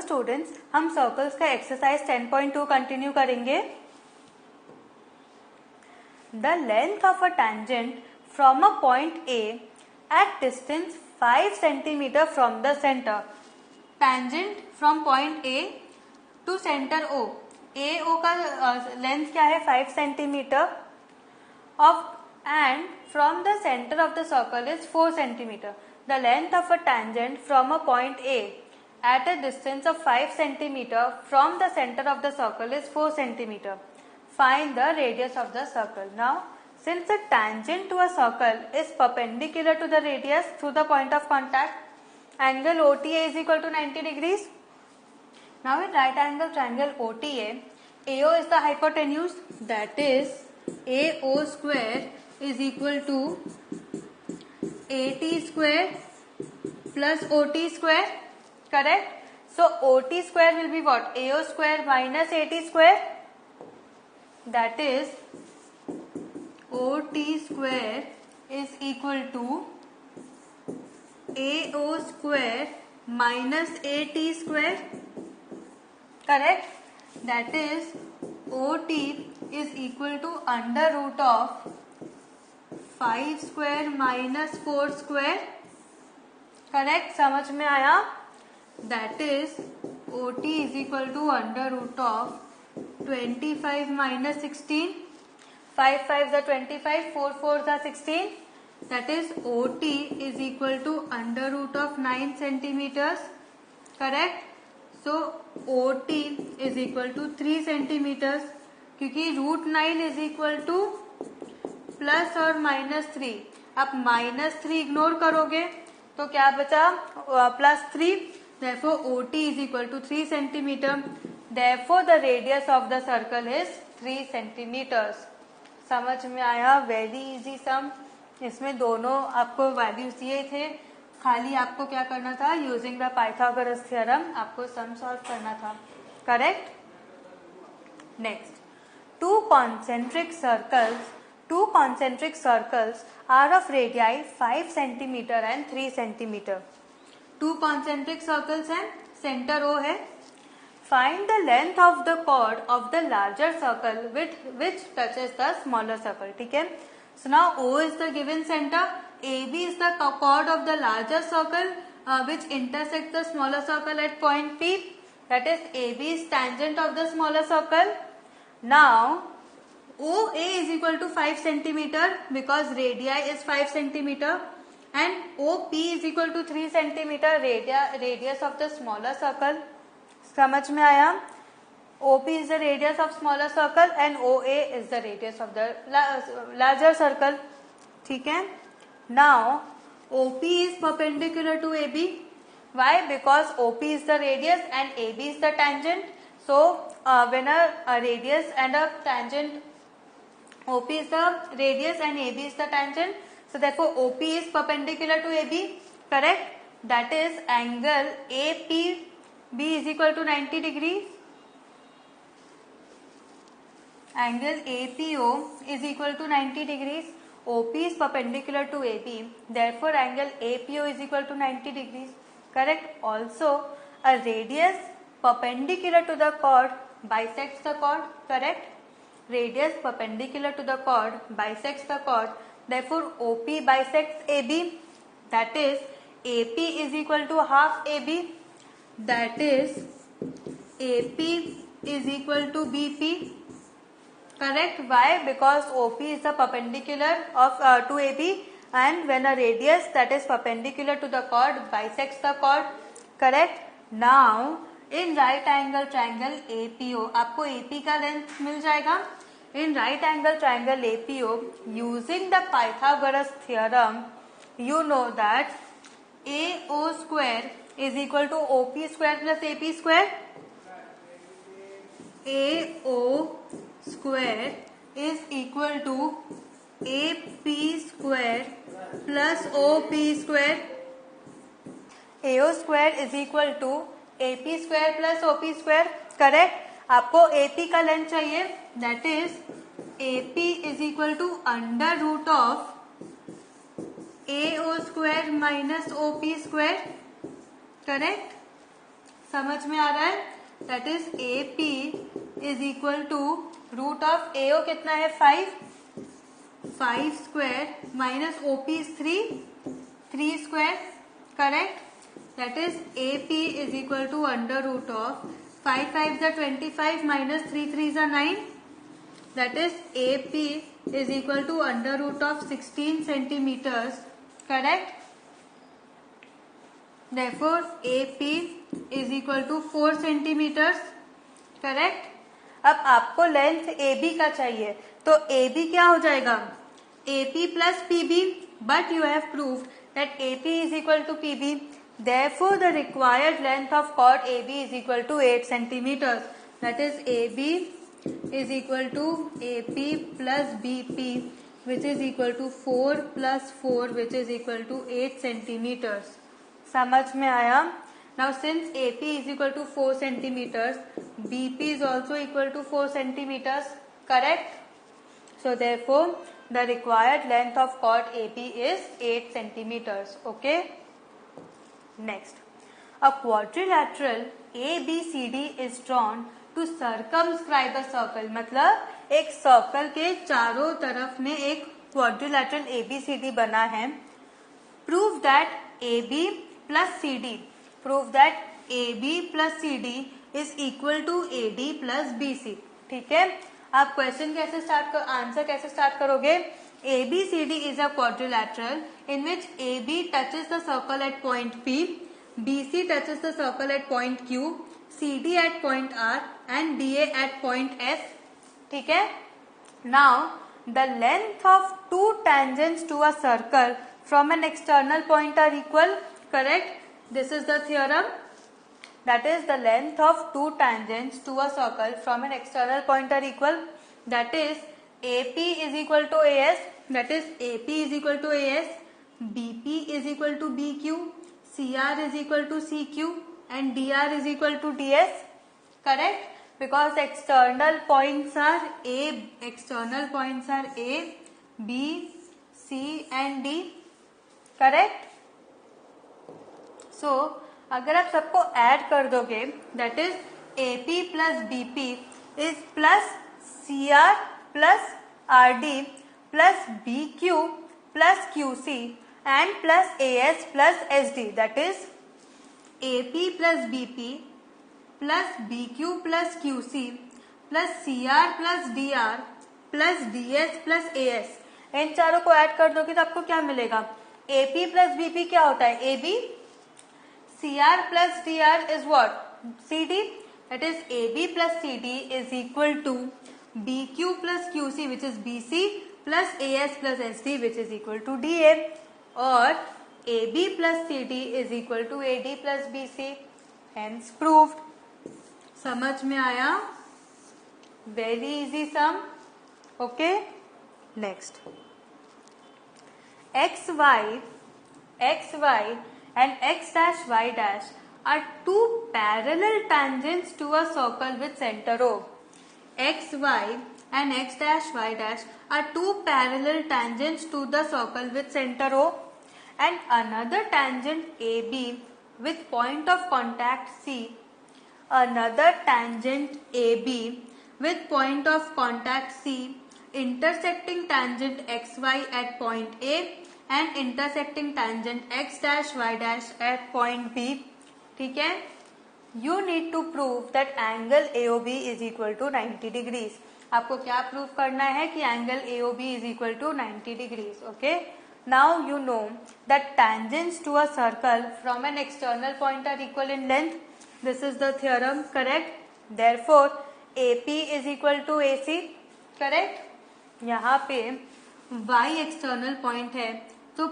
Students, हम circles का exercise 10.2 continue करेंगे। The length of a tangent from a point A at distance 5 centimetre from the centre. Tangent from point A to centre O. A O का length क्या है? 5 centimetre of and from the center of the circle is 4 centimeter. The length of a tangent from a point A at a distance of 5 centimeter from the center of the circle is 4 centimeter. Find the radius of the circle. Now, since the tangent to a circle is perpendicular to the radius through the point of contact, angle OTA is equal to 90 degrees. Now, in right angle triangle OTA, AO is the hypotenuse, that is AO square is equal to AT square plus OT square, correct? So OT square will be what? AO square minus AT square, that is OT square is equal to AO square minus AT square, correct? That is OT is equal to under root of 5 square minus 4 square, correct? समझ में आया? That is OT is equal to under root of 25 minus 16. 5 5s are 25, 4 4s are 16. That is OT is equal to under root of 9 centimeters, correct? So OT is equal to 3 centimeters, क्योंकि root 9 is equal to plus और -3। आप -3 ignore करोगे तो क्या बचा? +3। therefore OT is equal to 3 centimeter. therefore the radius of the circle is 3 centimeters. समझ में आया? वेरी इजी सम। इसमें दोनों आपको वैल्यूज दिए थे, खाली आपको क्या करना था? यूजिंग द पाइथागोरस थ्योरम आपको सम सॉल्व करना था, correct? Next, two concentric circles are of radii 5 centimeter and 3 centimeter. Two concentric circles हैं, center O है. Find the length of the chord of the larger circle which touches the smaller circle. ठीक है? So now O is the given center, AB is the chord of the larger circle which intersects the smaller circle at point P. That is AB is tangent of the smaller circle. Now OA is equal to 5 centimeter because radii is 5 centimeter and OP is equal to 3 centimeter radius of the smaller circle. समझ में आया? OP is the radius of smaller circle and OA is the radius of the larger circle. ठीक है? Now OP is perpendicular to AB. Why? Because OP is the radius and AB is the tangent. So when a radius and a tangent, OP is the radius and AB is the tangent. So therefore OP is perpendicular to AB, correct? That is angle APB is equal to 90 degrees. Angle APO is equal to 90 degrees. OP is perpendicular to AB. Therefore angle APO is equal to 90 degrees. Correct? Also a radius perpendicular to the chord bisects the chord. Correct? Radius perpendicular to the chord bisects the chord. Therefore OP bisects AB. That is AP is equal to half AB. That is AP is equal to BP. Correct? Why? Because OP is the perpendicular of to AB, and when a radius that is perpendicular to the chord bisects the chord. Correct? Now in right angle triangle APO आपको AP का length मिल जाएगा. In right angle triangle APO, using the Pythagoras theorem, you know that AO square is equal to OP square plus AP square. AO square is equal to AP square plus OP square. AO square is equal to AP square plus OP square. Correct? आपको AP का length चाहिए, that is AP is equal to under root of AO square minus OP square. Correct? समझ में आ रहा है? That is AP is equal to root of AO कितना है 5 square minus OP is 3 square, correct? That is AP is equal to under root of 5 5 is 25 minus 3 3 is 9. That is AP is equal to under root of 16 centimeters, correct? Therefore AP is equal to 4 centimeters, correct? अब आपको length AB का चाहिए, तो AB क्या हो जाएगा? AP plus PB, but you have proved that AP is equal to PB. Therefore, the required length of chord AB is equal to 8 centimeters. That is AB is equal to AP plus BP, which is equal to 4 plus 4, which is equal to 8 centimeters. समझ में आया? Now, since AP is equal to 4 centimeters, BP is also equal to 4 centimeters, correct? So, therefore, the required length of chord AB is 8 centimeters. Okay? Next, a quadrilateral ABCD is drawn to circumscribe a circle. मतलब एक circle के चारों तरफ में एक quadrilateral ABCD बना है. Prove that AB plus CD is equal to AD plus BC. ठीक है, आप क्वेश्चन आंसर कैसे स्टार्ट करोगे? ABCD is a quadrilateral in which AB touches the circle at point P, BC touches the circle at point Q, CD at point R and DA at point S. ठीक है? Now, the length of two tangents to a circle from an external point are equal, correct? This is the theorem. That is, the length of two tangents to a circle from an external point are equal. That is, AP is equal to AS, that is AP is equal to AS, BP is equal to BQ, CR is equal to CQ and DR is equal to DS, correct? Because external points are A, B, C and D, correct? So, अगर आप सबको add कर दोगे, that is AP plus BP is plus CR plus RD plus BQ plus QC and plus AS plus SD. That is AP plus BP plus BQ plus QC plus CR plus DR plus DS plus AS. इन चारों को add कर दोगे तो आपको क्या मिलेगा? AP plus BP क्या होता है? AB. CR plus DR is what? CD. That is AB plus CD is equal to BQ plus QC, which is BC, plus AS plus SD, which is equal to DA, और AB plus CD is equal to AD plus BC. Hence proved. समझ में आया? Very easy sum. Okay. Next. XY and X dash Y dash are two parallel tangents to a circle with center O. XY and X dash Y dash are two parallel tangents to the circle with center O, and another tangent AB with point of contact C. Another tangent AB with point of contact C intersecting tangent XY at point A and intersecting tangent X dash Y dash at point B. ठीक है? You need to prove that angle AOB is equal to 90 degrees. आपको क्या prove करना है कि angle AOB is equal to 90 degrees. Okay? Now you know that tangents to a circle from an external point are equal in length. This is the theorem, correct? Therefore, AP is equal to AC, correct? यहाँ पे Y external point है, तो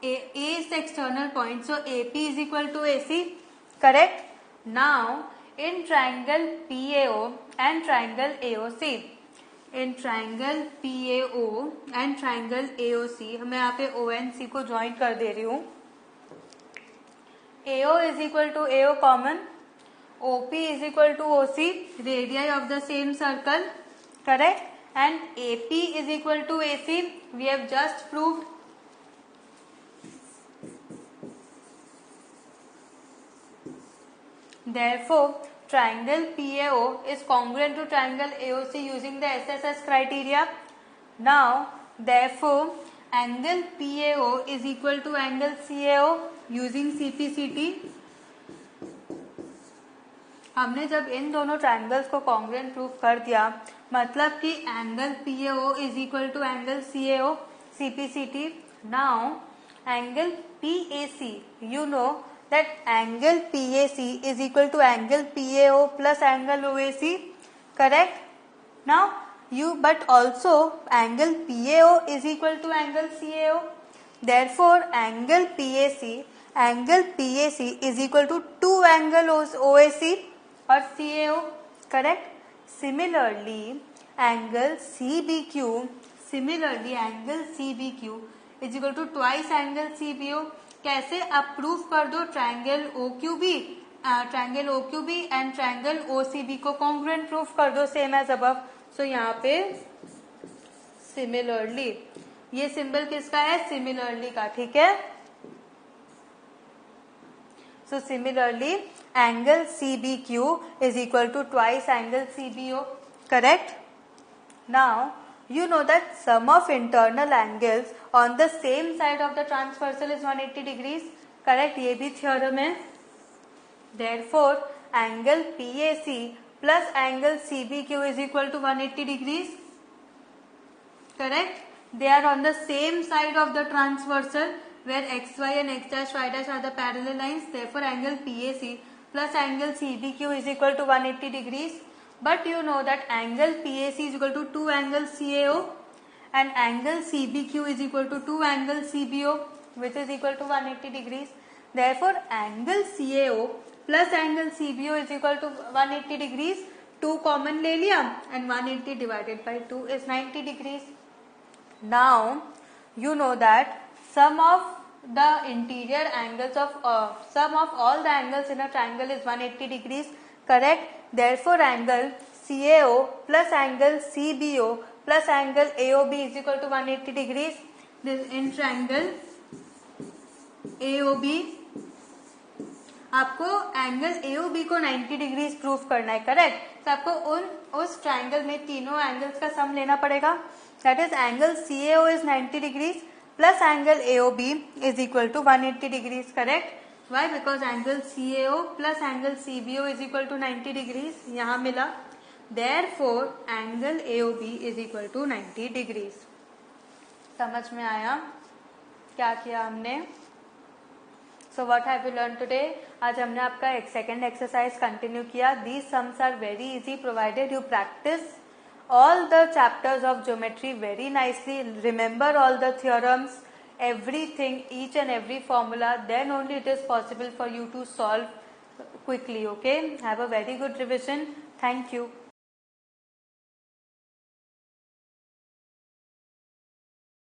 A is external point, so AP is equal to AC, correct? Now, in triangle PAO and triangle AOC, in triangle PAO and triangle AOC, मैं यहाँ पे ONC को join कर दे रही हूँ. AO is equal to AO common, OP is equal to OC, radii of the same circle, correct? And AP is equal to AC, we have just proved. Therefore, triangle PAO is congruent to triangle AOC using the SSS criteria. Now, therefore, angle PAO is equal to angle CAO using CPCT. हमने जब इन दोनों triangles को congruent proof कर दिया, मतलब कि angle PAO is equal to angle CAO CPCT. Now angle PAC, you know that angle PAC is equal to angle PAO plus angle OAC, correct? Now but also angle PAO is equal to angle CAO. Therefore angle PAC is equal to 2 angle OAC or CAO, correct? Similarly angle CBQ is equal to twice angle CBO. कैसे? आप proof कर दो triangle OQB and triangle OCB को congruent proof कर दो same as above. सो यहाँ पे similarly, ये सिंबल किसका है? सिमिलरली का, ठीक है? So similarly angle CBQ is equal to twice angle CBO, correct? Now you know that sum of internal angles on the same side of the transversal is 180 degrees, correct? ये भी theorem है. Therefore angle PAC plus angle CBQ is equal to 180 degrees, correct? They are on the same side of the transversal where XY and X dash Y dash are the parallel lines. Therefore angle PAC plus angle CBQ is equal to 180 degrees. But you know that angle PAC is equal to 2 angle CAO and angle CBQ is equal to 2 angle CBO, which is equal to 180 degrees. Therefore angle CAO plus angle CBO is equal to 180 degrees. 2 common ले लिया and 180 divided by 2 is 90 degrees. Now you know that sum of the interior angles of sum of all the angles in a triangle is 180 degrees, correct? Therefore angle CAO plus angle CBO plus angle AOB is equal to 180 degrees. This in triangle AOB आपको angle AOB को 90 degrees proof करना है, correct? तो आपको उस triangle में तीनों angles का सम लेना पड़ेगा. That is angle CAO is 90 degrees plus angle AOB is equal to 180 degrees, correct? Why? Because angle CAO plus angle CBO is equal to 90 degrees यहाँ मिला. Therefore angle AOB is equal to 90 degrees. समझ में आया क्या किया हमने? So what have you learn today? आज हमने आपका एक सेकेंड एक्सरसाइज कंटिन्यू किया. These sums are very easy provided you practice all the chapters of geometry very nicely, remember all the theorems, everything, each and every formula, then only it is possible for you to solve quickly. Okay, have a very good revision. Thank you.